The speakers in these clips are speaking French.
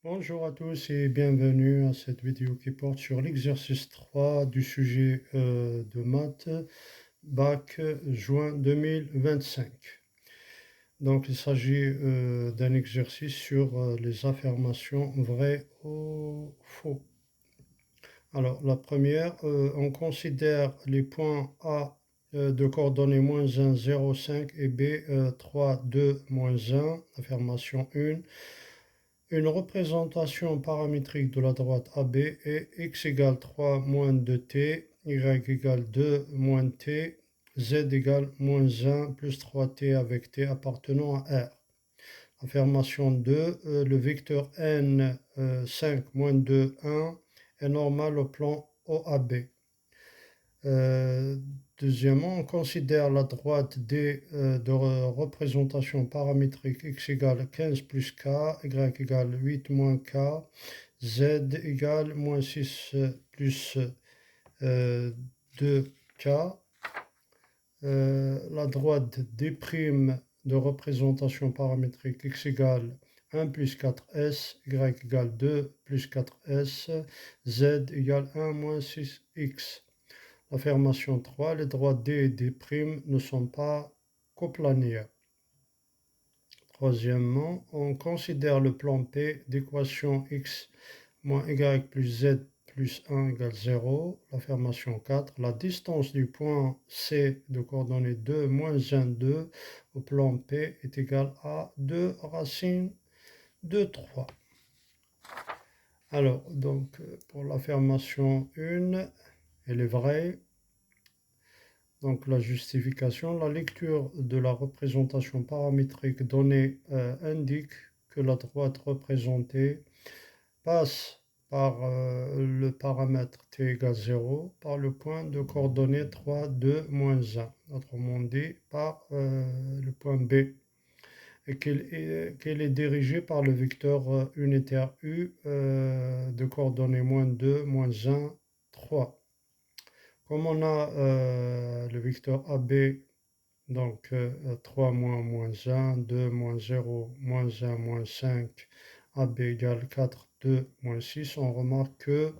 Bonjour à tous et bienvenue à cette vidéo qui porte sur l'exercice 3 du sujet de maths bac juin 2025. Donc il s'agit d'un exercice sur les affirmations vraies ou faux. Alors la première, on considère les points A de coordonnées -1, 0, 5 et B 3, 2, -1, affirmation 1. Une représentation paramétrique de la droite AB est x égale 3 moins 2t, y égale 2 moins t, z égale -1 plus 3t avec t appartenant à R. Affirmation 2, le vecteur n 5 moins 2, 1 est normal au plan OAB. Deuxièmement, on considère la droite D de représentation paramétrique x égale 15 plus k, y égale 8 moins k, z égale -6 plus 2k. La droite D' de représentation paramétrique x égale 1 plus 4s, y égale 2 plus 4s, z égale 1 moins 6x. Affirmation 3, les droites D et D' ne sont pas coplanières. Troisièmement, on considère le plan P d'équation x moins y plus z plus 1 égale 0. L'affirmation 4, la distance du point C de coordonnées 2 moins 1, 2 au plan P est égale à 2 racine de 3. Alors, donc, pour l'affirmation 1, elle est vraie. Donc la justification, la lecture de la représentation paramétrique donnée indique que la droite représentée passe par le paramètre t égale 0 par le point de coordonnées 3, 2, moins 1, autrement dit par le point B, et qu'elle est dirigée par le vecteur unitaire U de coordonnées -2, -1, 3. Comme on a le vecteur AB, donc 3 moins moins 1, 2 moins 0, moins 1, moins 5, AB égale 4, 2, moins 6, on remarque que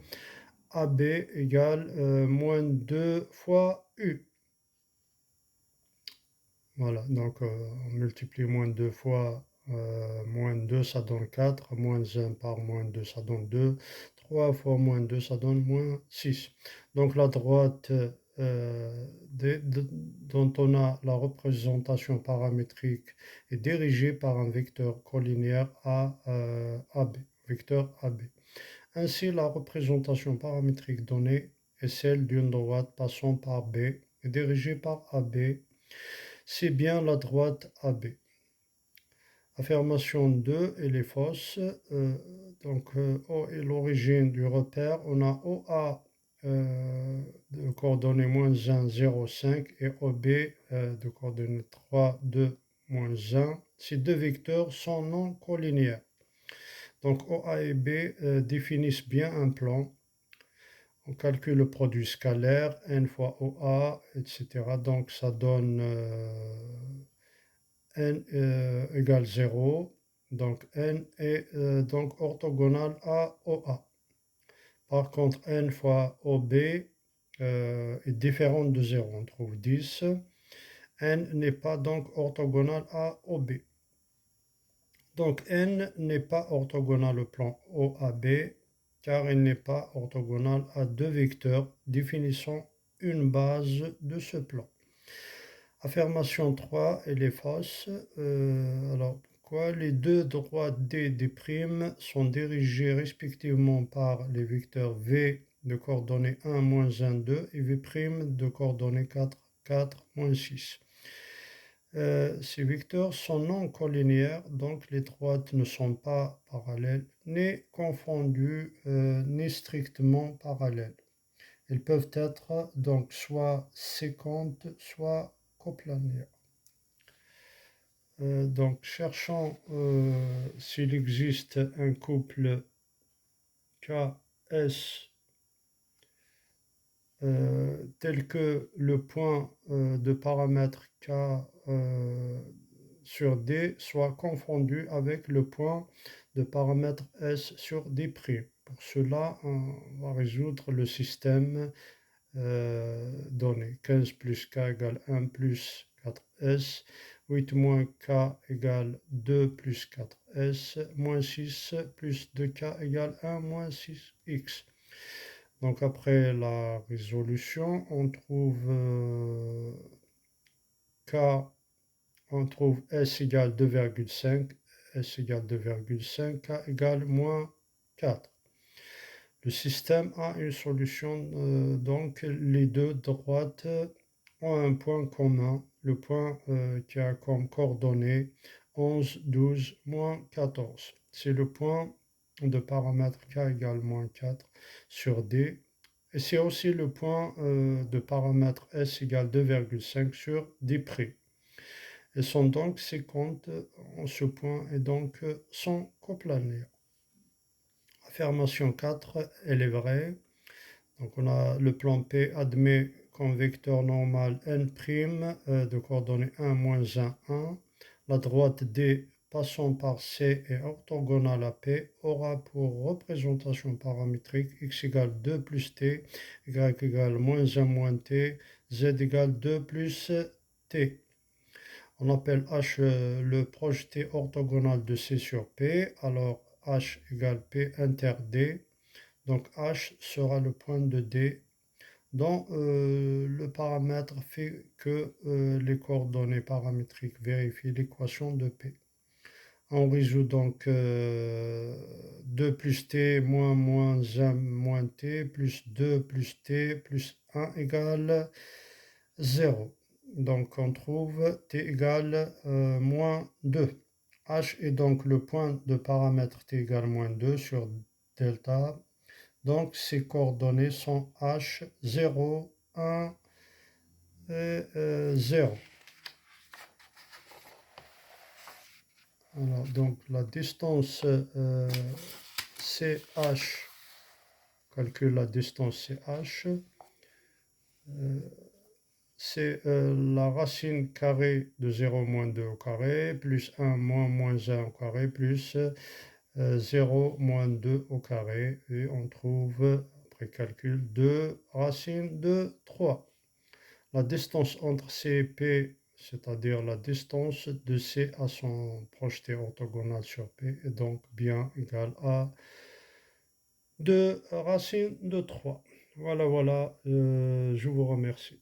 AB égale moins 2 fois U. Voilà, donc on multiplie moins 2 fois moins 2, ça donne 4, moins 1 par moins 2, ça donne 2, 3 fois moins 2, ça donne moins 6. Donc la droite dont on a la représentation paramétrique est dirigée par un vecteur collinéaire AB, vecteur AB. Ainsi, la représentation paramétrique donnée est celle d'une droite passant par B et dirigée par AB. C'est bien la droite AB. Affirmation 2, elle est fausse. O est l'origine du repère. On a OA de coordonnées -1, 0, 5 et OB de coordonnées 3, 2, moins 1. Ces deux vecteurs sont non collinéaires. Donc OA et B définissent bien un plan. On calcule le produit scalaire, n fois OA, etc. Donc ça donne n égale 0. Donc n est donc orthogonal à OA. Par contre, n fois OB est différente de 0. On trouve 10. N n'est pas donc orthogonal à OB. Donc n n'est pas orthogonal au plan OAB car il n'est pas orthogonal à deux vecteurs définissant une base de ce plan. Affirmation 3, elle est fausse. Alors pourquoi? Les deux droites D et D' sont dirigées respectivement par les vecteurs V de coordonnées 1, moins 1, 2 et V' de coordonnées 4, 4, moins 6. Ces vecteurs sont non collinéaires, donc les droites ne sont pas parallèles, ni confondues, ni strictement parallèles. Elles peuvent être donc soit séquentes, soit coplanières. Donc cherchons s'il existe un couple KS tel que le point de paramètre K sur D soit confondu avec le point de paramètres S sur D'. Pour cela, on va résoudre le système donné. 15 plus K égale 1 plus 4S, 8 moins K égale 2 plus 4S, moins 6 plus 2K égale 1 moins 6X. Donc après la résolution, on trouve K, on trouve S égale 2,5, S égale 2,5, K égale moins 4. Le système a une solution, donc les deux droites ont un point commun, le point qui a comme coordonnées 11, 12, moins 14. C'est le point de paramètre K égale moins 4 sur D. Et c'est aussi le point de paramètre S égale 2,5 sur D'. Et sont donc ces comptes en ce point et donc sont coplanaires. Affirmation 4, elle est vraie. Donc on a le plan P admet comme vecteur normal n' de coordonnées 1, moins 1, 1. La droite D passant par C et orthogonale à P aura pour représentation paramétrique x égale 2 plus t, y égale moins 1 moins t, z égale 2 plus t. On appelle H le projeté orthogonal de C sur P, alors H égale P inter D. Donc H sera le point de D dont le paramètre fait que les coordonnées paramétriques vérifient l'équation de P. On résout donc 2 plus t moins moins 1 moins t plus 2 plus t plus 1 égale 0. Donc on trouve t égale moins 2. H est donc le point de paramètre t égale moins 2 sur delta. Donc ces coordonnées sont H, 0, 1 et 0. Alors, donc la distance CH, calcule la distance CH, c'est la racine carrée de 0 moins 2 au carré, plus 1 moins 1 au carré, plus 0 moins 2 au carré, et on trouve, après calcul, 2 racine de 3. La distance entre C et P, c'est-à-dire la distance de C à son projeté orthogonal sur P, est donc bien égale à 2 racine de 3. Voilà, je vous remercie.